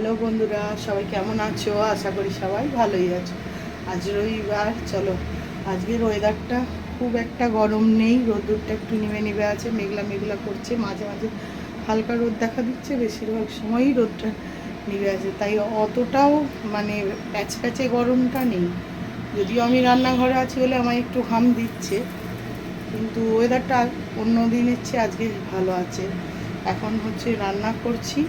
Hello বন্ধুরা, সবাই কেমন আছো? আশা করি সবাই ভালোই আছো। আজ রবিবার, চলো আজকের ওয়েদারটা খুব একটা গরম নেই, রোদ্দুরটা একটু নেমে নেমে আছে, মেঘলা মেঘলা করছে, মাঝে মাঝে হালকা রোদ দেখা দিচ্ছে, বেশিরভাগ সময়ই রোদটা নেমে আছে, তাই অতটাও মানে প্যাচপ্যাচে গরমটা নেই। যদিও আমি রান্নাঘরে আছি বলে আমায় একটু ঘাম দিচ্ছে, কিন্তু ওয়েদারটা অন্য দিনের চেয়ে আজকে ভালো আছে। এখন হচ্ছে রান্না করছি।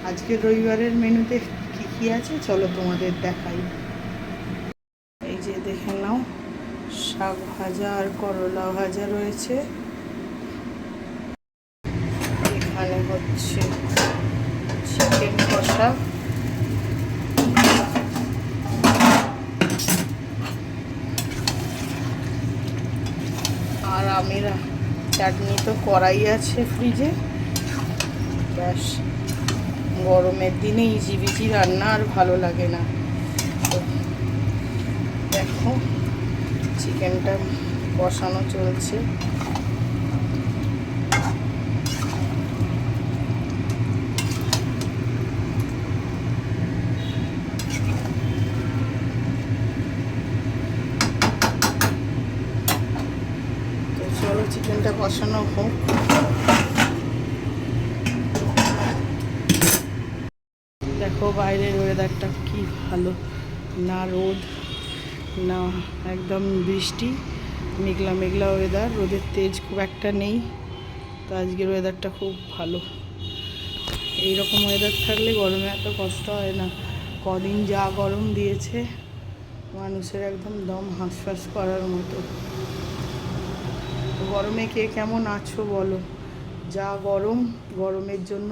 আজকের রবিবারের মেনুতে কী কী আছে চলো তোমাদের দেখাই। এই যে দেখে নাও, শাক ভাজা আর করলা ভাজা রয়েছে। এখানে হচ্ছে চিকেন কষা, আর আমিরা চাটনি তো করাই আছে ফ্রিজে। ব্যাস, গরমের দিনে ইজি বিজি রান্না আর ভালো লাগে না। তো দেখো, চিকেনটা কষানো চলছে। তো চলো চিকেনটা কষানো হোক। দেখো বাইরের ওয়েদারটা কি ভালো, না রোদ না একদম বৃষ্টি, মেঘলা মেঘলা ওয়েদার, রোদের তেজ খুব একটা নেই। তো আজকের ওয়েদারটা খুব ভালো। এইরকম ওয়েদার থাকলে গরমে এত কষ্ট হয় না। কদিন যা গরম দিয়েছে, মানুষের একদম দম হাঁসফাঁস করার মতো। গরমে কে কেমন আছো বলো? যা গরম, গরমের জন্য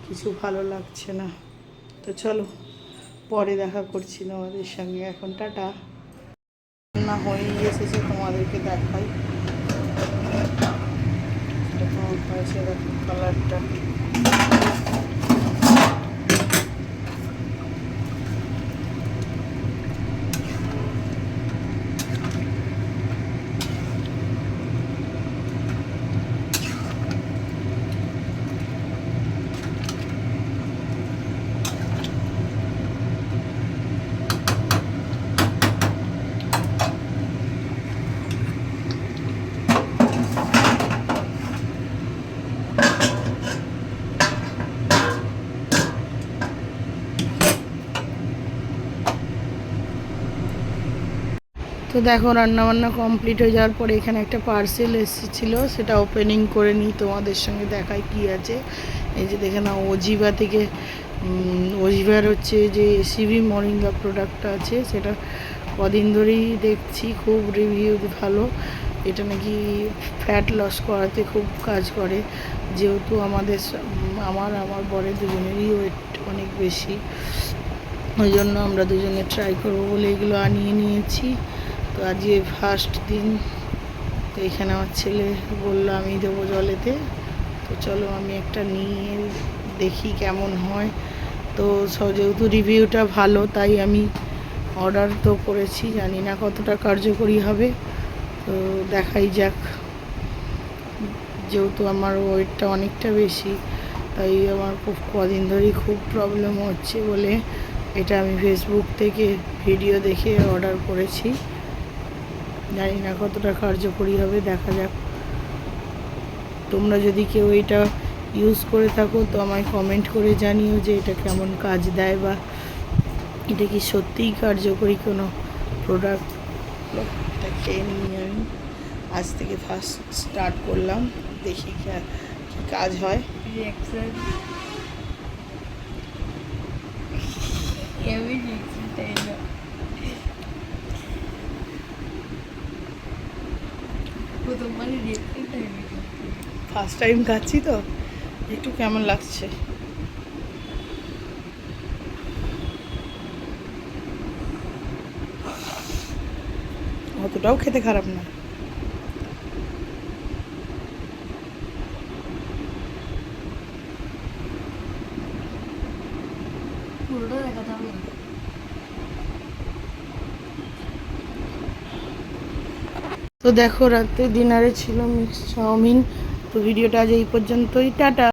কিছু ভালো লাগছে না। তো চলো পরে দেখা করছি তোমাদের সঙ্গে, এখন টাটা। রান্না হয়েই এসেছে, তোমাদেরকে দেখাই। কেমন হয়েছে দেখো কালারটা। তো দেখো রান্নাবান্না কমপ্লিট হয়ে যাওয়ার পরে এখানে একটা পার্সেল এসেছিলো, সেটা ওপেনিং করে নিই, তোমাদের সঙ্গে দেখাই কি আছে। এই যে দেখে নাও, অজিভা থেকে, অজিভার হচ্ছে যে সিভি মরিঙ্গা প্রোডাক্টটা আছে, সেটা কদিন ধরেই দেখছি খুব রিভিউ ভালো। এটা নাকি ফ্যাট লস করাতে খুব কাজ করে, যেহেতু আমার বরের দুজনেরই ওয়েট অনেক বেশি, ওই জন্য আমরা দুজনে ট্রাই করবো বলে এগুলো আনিয়ে নিয়েছি। তো আজকে ফার্স্ট দিন। তো এখানে আমার ছেলে বললো আমি দেবো জলেতে। তো চলো আমি একটা নিয়ে দেখি কেমন হয়। তো যেহেতু রিভিউটা ভালো, তাই আমি অর্ডার তো করেছি, জানি না কতটা কার্যকরী হবে। তো দেখাই যাক। যেহেতু আমার ওয়েটটা অনেকটা বেশি, তাই আমার খুব কদিন ধরেই খুব প্রবলেম হচ্ছে বলে এটা আমি ফেসবুক থেকে ভিডিও দেখে অর্ডার করেছি। জানি না কতটা কার্যকরী হবে, দেখা যাক। তোমরা যদি কেউ এটা ইউজ করে থাকো তো আমায় কমেন্ট করে জানিও যে এটা কেমন কাজ দেয়, বা এটা কি সত্যিই কার্যকরী কোনো প্রোডাক্ট। এটা খেয়ে নিই আমি, আজ থেকে ফার্স্ট স্টার্ট করলাম, দেখি কি কাজ হয়। ফার্স্ট টাইম খাচ্ছি তো একটু কেমন লাগছে। অতটাও খেতে খারাপ না। তো দেখো রাতে ডিনারে ছিল মিক্স চাউমিন। তো ভিডিওটা আজ এই পর্যন্তই, টাটা।